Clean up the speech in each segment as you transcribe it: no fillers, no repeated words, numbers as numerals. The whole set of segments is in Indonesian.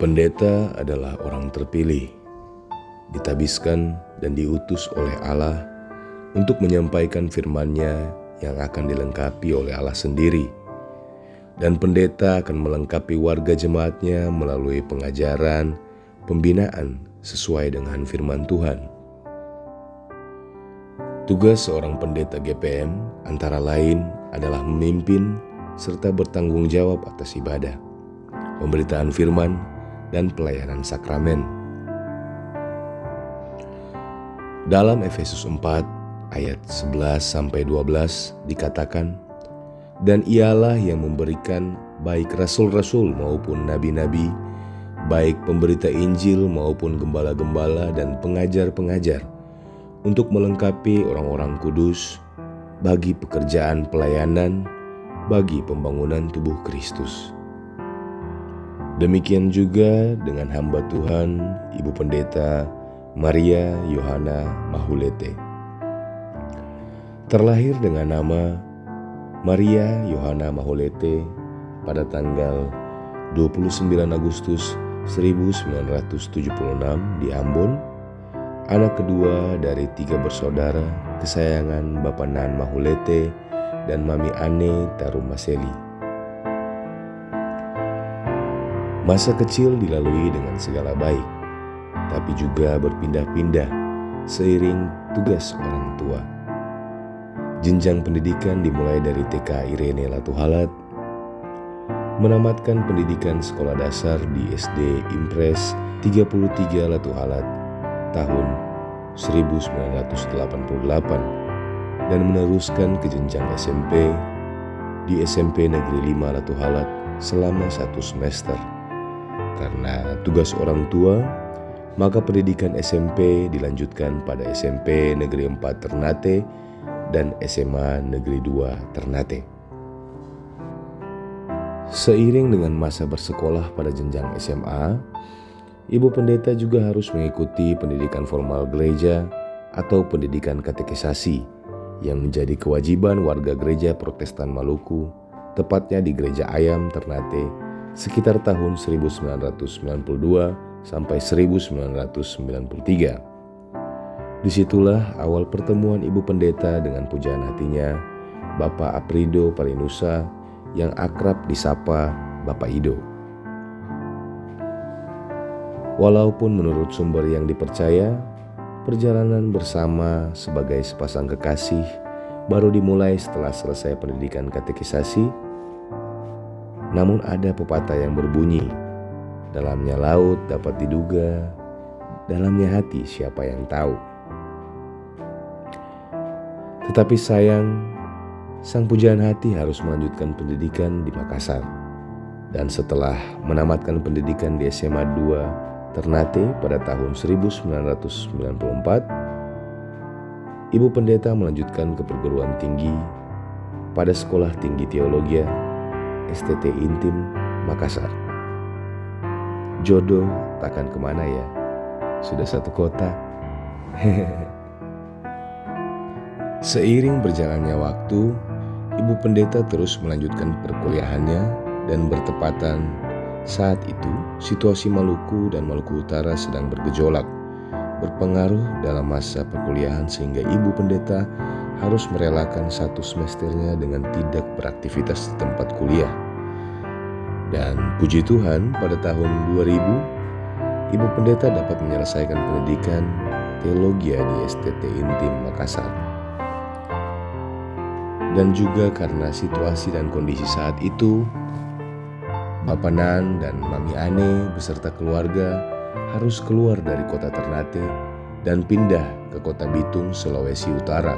Pendeta adalah orang terpilih, ditabiskan dan diutus oleh Allah untuk menyampaikan firman-Nya yang akan dilengkapi oleh Allah sendiri. Dan pendeta akan melengkapi warga jemaatnya melalui pengajaran, pembinaan sesuai dengan firman Tuhan. Tugas seorang pendeta GPM antara lain adalah memimpin serta bertanggung jawab atas ibadah, pemberitaan firman, dan pelayanan sakramen. Dalam Efesus 4 ayat 11-12 dikatakan, "Dan ialah yang memberikan baik rasul-rasul maupun nabi-nabi, baik pemberita Injil maupun gembala-gembala dan pengajar-pengajar, untuk melengkapi orang-orang kudus bagi pekerjaan pelayanan, bagi pembangunan tubuh Kristus." Demikian juga dengan hamba Tuhan, Ibu Pendeta Maria Yohana Mahulete. Terlahir dengan nama Maria Yohana Mahulete pada tanggal 29 Agustus 1976 di Ambon, anak kedua dari 3 bersaudara kesayangan Bapak Nan Mahulete dan Mami Ane Tarumaseli. Masa kecil dilalui dengan segala baik, tapi juga berpindah-pindah seiring tugas orang tua. Jenjang pendidikan dimulai dari TK Irene Latuhalat, menamatkan pendidikan sekolah dasar di SD Impres 33 Latuhalat tahun 1988 dan meneruskan ke jenjang SMP di SMP Negeri 5 Latuhalat selama 1 semester. Karena tugas orang tua, maka pendidikan SMP dilanjutkan pada SMP Negeri 4 Ternate dan SMA Negeri 2 Ternate. Seiring dengan masa bersekolah pada jenjang SMA, Ibu Pendeta juga harus mengikuti pendidikan formal gereja atau pendidikan katekisasi yang menjadi kewajiban warga gereja Protestan Maluku, tepatnya di Gereja Ayam Ternate, sekitar tahun 1992 sampai 1993. Disitulah awal pertemuan Ibu Pendeta dengan pujaan hatinya, Bapak Aprido Parinusa, yang akrab disapa Bapak Ido. Walaupun menurut sumber yang dipercaya, perjalanan bersama sebagai sepasang kekasih baru dimulai setelah selesai pendidikan katekisasi. Namun ada pepatah yang berbunyi, dalamnya laut dapat diduga, dalamnya hati siapa yang tahu. Tetapi sayang, sang pujaan hati harus melanjutkan pendidikan di Makassar. Dan setelah menamatkan pendidikan di SMA 2 Ternate pada tahun 1994, Ibu Pendeta melanjutkan ke perguruan tinggi pada Sekolah Tinggi Teologi STT Intim Makassar. Jodoh takkan kemana ya, sudah satu kota. Seiring berjalannya waktu, Ibu Pendeta terus melanjutkan perkuliahannya dan bertepatan saat itu situasi Maluku dan Maluku Utara sedang bergejolak, berpengaruh dalam masa perkuliahan sehingga Ibu Pendeta harus merelakan 1 semesternya dengan tidak beraktivitas di tempat kuliah. Dan puji Tuhan, pada tahun 2000, Ibu Pendeta dapat menyelesaikan pendidikan teologi di STT Intim Makassar. Dan juga karena situasi dan kondisi saat itu, Bapak Nan dan Mami Ane beserta keluarga harus keluar dari kota Ternate dan pindah ke kota Bitung, Sulawesi Utara.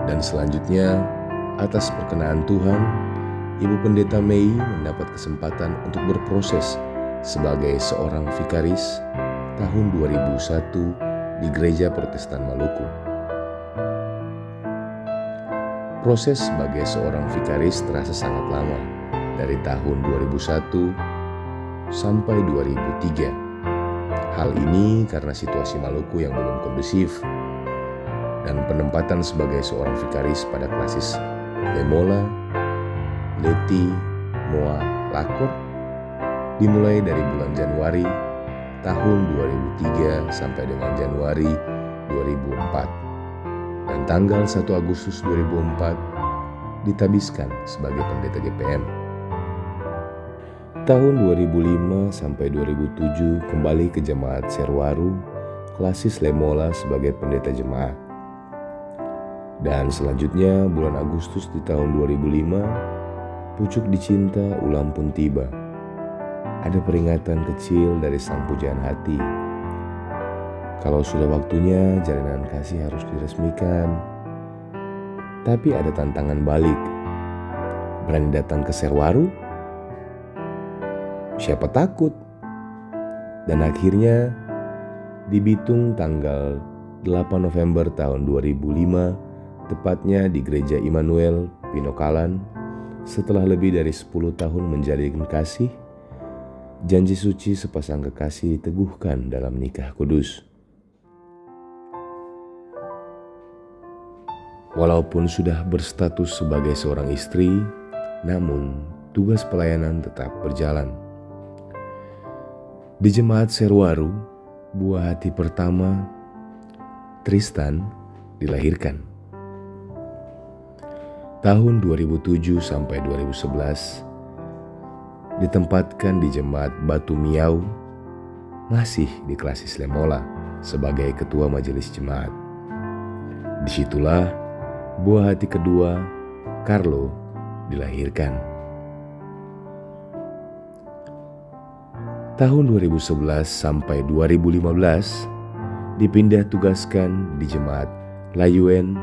Dan selanjutnya, atas perkenaan Tuhan, Ibu Pendeta Mei mendapat kesempatan untuk berproses sebagai seorang vikaris tahun 2001 di Gereja Protestan Maluku. Proses sebagai seorang vikaris terasa sangat lama, dari tahun 2001 sampai 2003. Hal ini karena situasi Maluku yang belum kondusif dan penempatan sebagai seorang vikaris pada klasis Lemola, Leti, Moa, Lakor dimulai dari bulan Januari tahun 2003 sampai dengan Januari 2004, dan tanggal 1 Agustus 2004 ditabiskan sebagai pendeta GPM. Tahun 2005 sampai 2007 kembali ke Jemaat Serwaru Klasis Lemola sebagai pendeta jemaat. Dan selanjutnya bulan Agustus di tahun 2005, pucuk dicinta ulang pun tiba. Ada peringatan kecil dari Sang Pujaan Hati. Kalau sudah waktunya jalinan kasih harus diresmikan. Tapi ada tantangan balik. Berani datang ke Serwaru? Siapa takut? Dan akhirnya di Bitung tanggal 8 November tahun 2005, tepatnya di Gereja Immanuel, Pinokalan, setelah lebih dari 10 tahun menjalin kasih, janji suci sepasang kekasih diteguhkan dalam nikah kudus. Walaupun sudah berstatus sebagai seorang istri, namun tugas pelayanan tetap berjalan. Di Jemaat Serwaru, buah hati pertama, Tristan, dilahirkan. Tahun 2007 sampai 2011, ditempatkan di Jemaat Batu Miau, masih di Klasis Lemola sebagai ketua majelis jemaat. Disitulah buah hati kedua, Carlo, dilahirkan. Tahun 2011 sampai 2015 dipindah tugaskan di Jemaat Layuen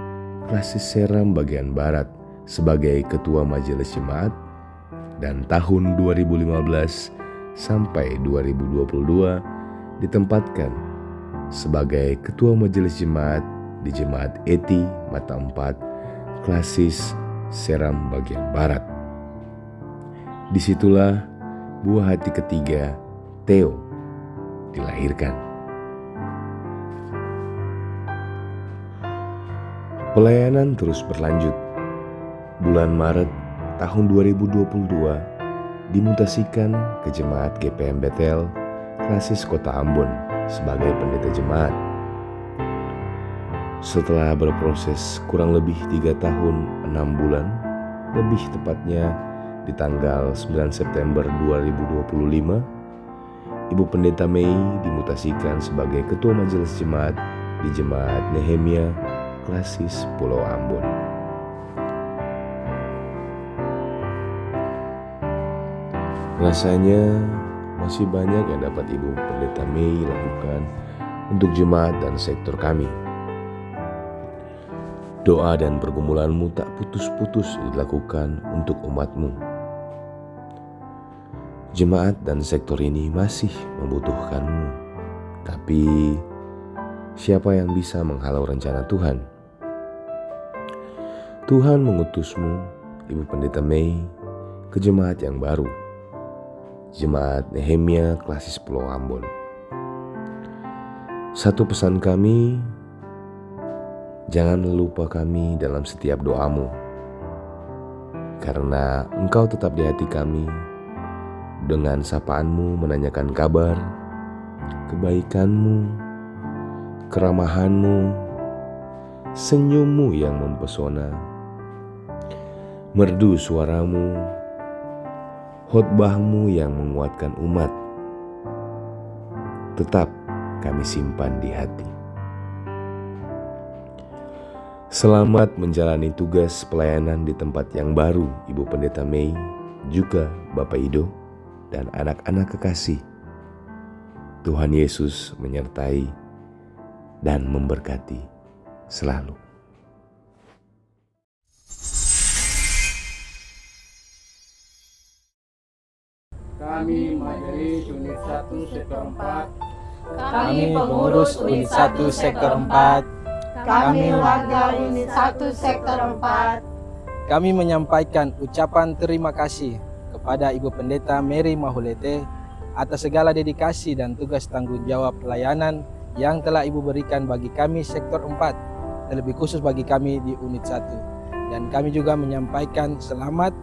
Klasis Seram bagian Barat sebagai ketua majelis jemaat, dan tahun 2015 sampai 2022 ditempatkan sebagai ketua majelis jemaat di Jemaat Eti Mata 4 Klasis Seram bagian Barat. Disitulah buah hati ketiga, Theo, dilahirkan. Pelayanan terus berlanjut. Bulan Maret tahun 2022 dimutasikan ke Jemaat GPM Bethel Klasis Kota Ambon sebagai pendeta jemaat. Setelah berproses kurang lebih 3 tahun 6 bulan, lebih tepatnya di tanggal 9 September 2025, Ibu Pendeta Mei dimutasikan sebagai Ketua Majelis Jemaat di Jemaat Nehemia Klasis Pulau Ambon. Rasanya masih banyak yang dapat Ibu Pendeta Mei lakukan untuk jemaat dan sektor kami. Doa dan pergumulanmu tak putus-putus dilakukan untuk umatmu. Jemaat dan sektor ini masih membutuhkanmu, tapi siapa yang bisa menghalau rencana Tuhan? Tuhan mengutusmu, Ibu Pendeta Mei, ke jemaat yang baru, Jemaat Nehemia Klasis Pulau Ambon. Satu pesan kami, jangan lupa kami dalam setiap doamu, karena Engkau tetap di hati kami. Dengan sapaanmu menanyakan kabar, kebaikanmu, keramahanmu, senyummu yang mempesona, merdu suaramu, khotbahmu yang menguatkan umat, tetap kami simpan di hati. Selamat menjalani tugas pelayanan di tempat yang baru, Ibu Pendeta Mei, juga Bapak Ido, dan anak-anak kekasih. Tuhan Yesus menyertai dan memberkati selalu. Kami Majelis Unit 1 Sektor 4, Kami pengurus Unit 1 Sektor 4, Kami warga Unit 1 Sektor 4, kami menyampaikan ucapan terima kasih kepada Ibu Pendeta Mary Mahulete atas segala dedikasi dan tugas tanggung jawab pelayanan yang telah Ibu berikan bagi kami Sektor 4, terlebih khusus bagi kami di Unit 1. Dan kami juga menyampaikan selamat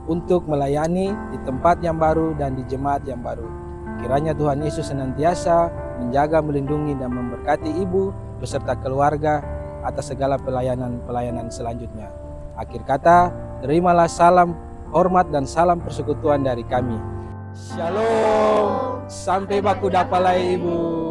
untuk melayani di tempat yang baru dan di jemaat yang baru. Kiranya Tuhan Yesus senantiasa menjaga, melindungi, dan memberkati ibu beserta keluarga atas segala pelayanan-pelayanan selanjutnya. Akhir kata, terimalah salam hormat dan salam persekutuan dari kami. Shalom, sampai baku dapalai ibu.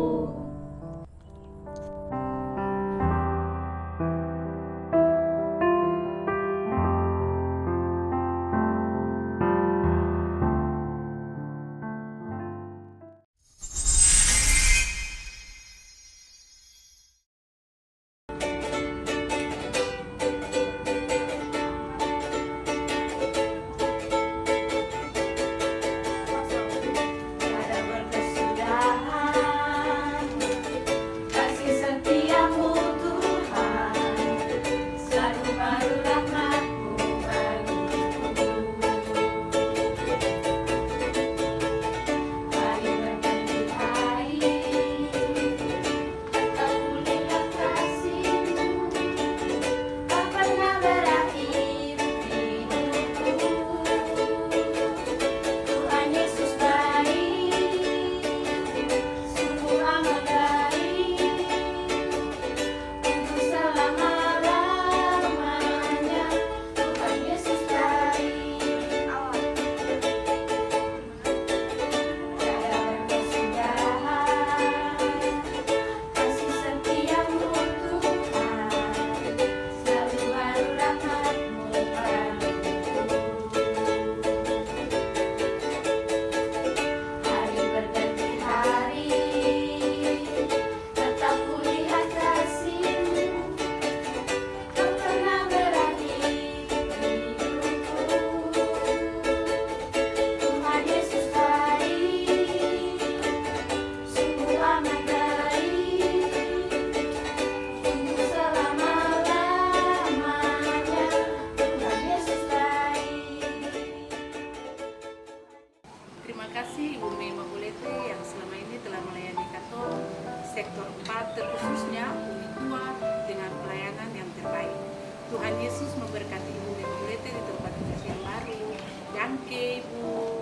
Terima kasih Ibu Mei Mahulete yang selama ini telah melayani Katol sektor 4 terkhususnya Unit 2 dengan pelayanan yang terbaik. Tuhan Yesus memberkati Ibu Mei Mahulete di tempat tugas yang baru. Danke Ibu.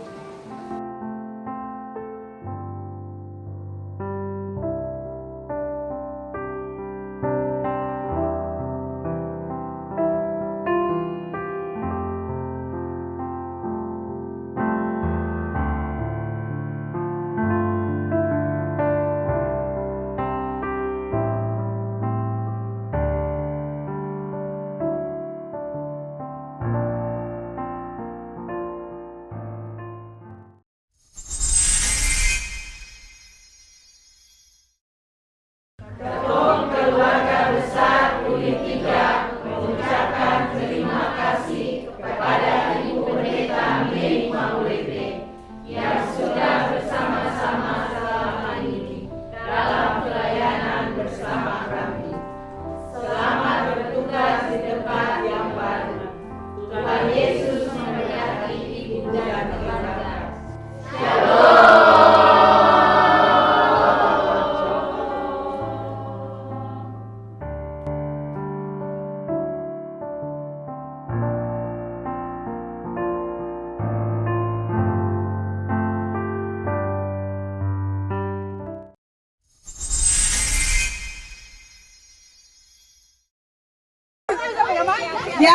Ya,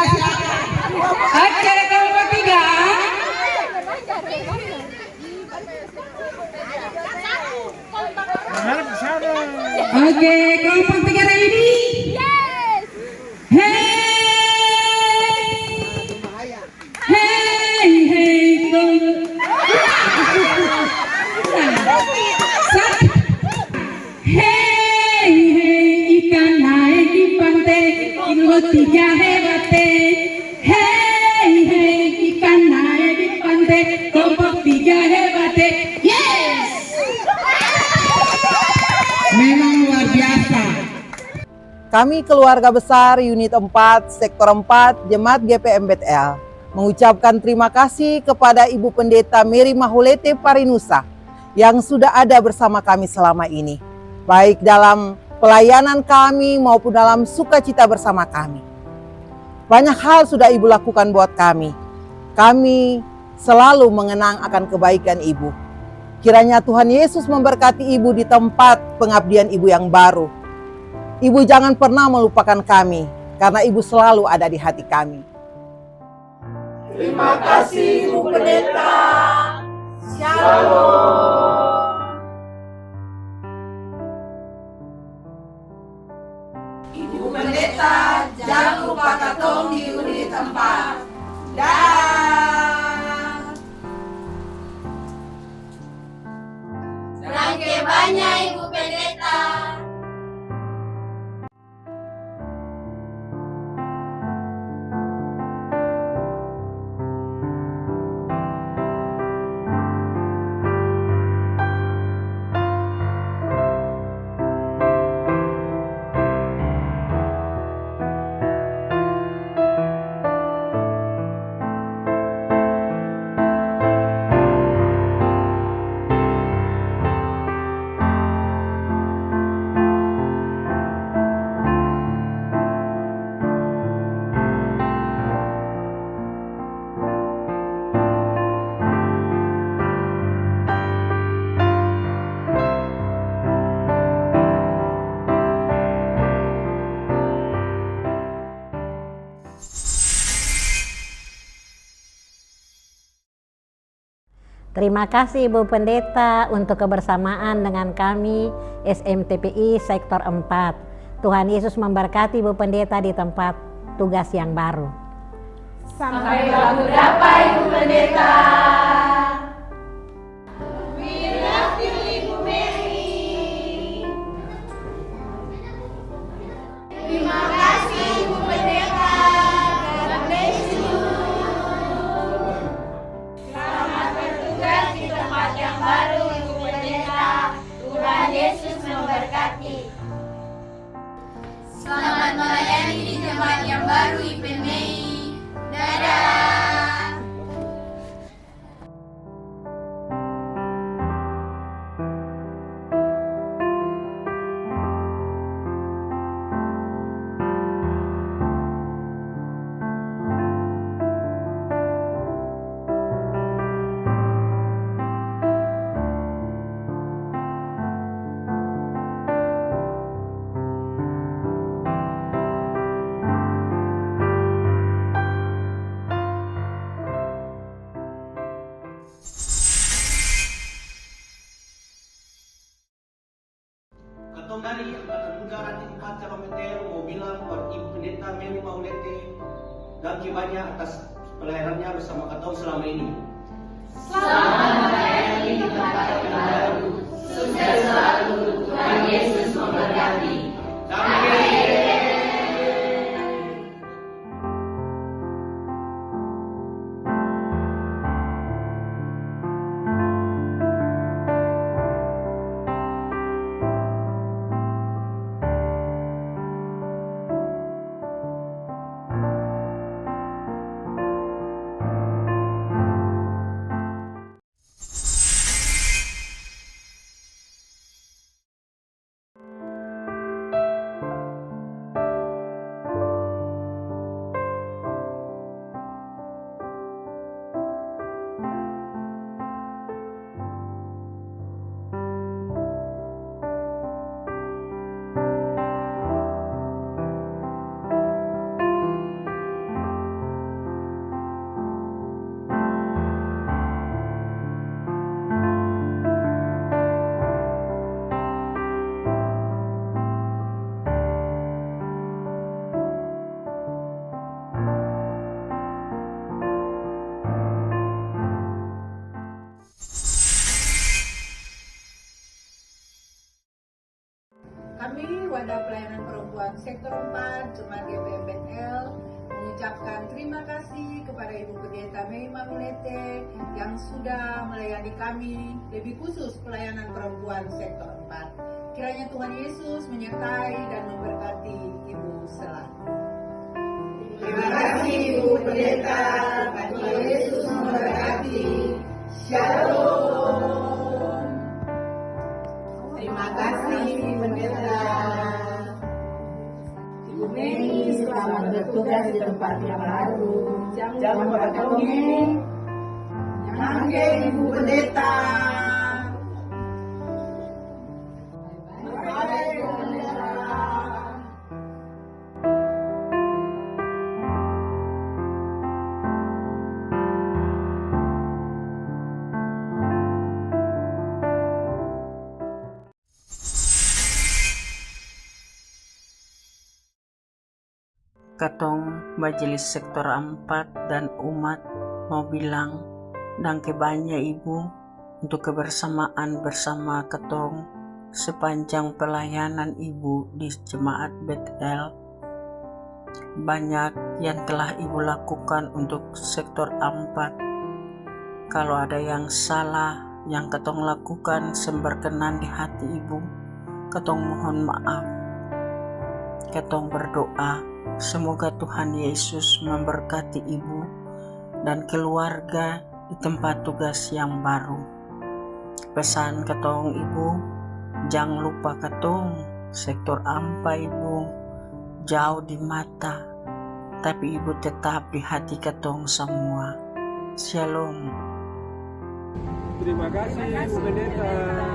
acara kelompok 3. Oke, kelompok 3 ready? Yes. Hey, hey, hey, hey, hey, ikan naik di pantai, kelompok 3 hebate. Hey, hey, ikan naik di pantai, kelompok 3 hebate. Yes. Memang luar biasa. Kami keluarga besar Unit 4, Sektor 4, Jemaat GPM BTL, mengucapkan terima kasih kepada Ibu Pendeta Mary Mahulete Parinusa yang sudah ada bersama kami selama ini, baik dalam pelayanan kami maupun dalam sukacita bersama kami. Banyak hal sudah Ibu lakukan buat kami. Kami selalu mengenang akan kebaikan Ibu. Kiranya Tuhan Yesus memberkati Ibu di tempat pengabdian Ibu yang baru. Ibu jangan pernah melupakan kami, karena Ibu selalu ada di hati kami. Terima kasih Ibu Pendeta. Shalom. Ibu Pendeta, jangan lupa katong di unit 4. Dah. Rangke banyak Ibu Pendeta. Terima kasih Ibu Pendeta untuk kebersamaan dengan kami SMTPI Sektor 4. Tuhan Yesus memberkati Ibu Pendeta di tempat tugas yang baru. Sampai lagu berapa Ibu Pendeta? Terima kasih Ibu Pendeta. God bless you. Selamat bertugas di tempat yang baru Ibu Pendeta. Tuhan Yesus memberkati. Selamat melayani di tempat yang baru IPMEI. Dadah. Katong dari Angkatan Udara Tingkat 4 Kilometer mau bilang buat Ibu Pendeta Mary Maulete dan banyak atas pelayanannya bersama katong selama ini. Selamat melayani di tempat yang baru. Sukses selalu. Tuhan Yesus memberkati. Kami Wadah Pelayanan Perempuan Sektor 4 Jemaat GPM Bethel mengucapkan terima kasih kepada Ibu Pendeta Mary Maulete yang sudah melayani kami, lebih khusus pelayanan perempuan Sektor 4. Kiranya Tuhan Yesus menyertai dan memberkati Ibu selalu. Terima kasih Ibu Pendeta. Tuhan Yesus memberkati. Shalom. Terima kasih Ibu Pendeta. Ibu Mary, selamat Selamat bertugas di tempat yang baru. Jangan lupa dongeng. Nangke Ibu Pendeta. Bye-bye, Ibu Pendeta. Katong Majelis Sektor 4 dan umat mau bilang dangke banyak Ibu untuk kebersamaan bersama katong sepanjang pelayanan Ibu di Jemaat Bethel. Banyak yang telah Ibu lakukan untuk Sektor 4. Kalau ada yang salah yang katong lakukan semberkenan di hati Ibu, katong mohon maaf. Katong berdoa semoga Tuhan Yesus memberkati Ibu dan keluarga di tempat tugas yang baru. Pesan katong Ibu, jangan lupa katong Sektor 4 Ibu jauh di mata, tapi Ibu tetap di hati katong semua. Shalom. Terima kasih Ibu Pendeta.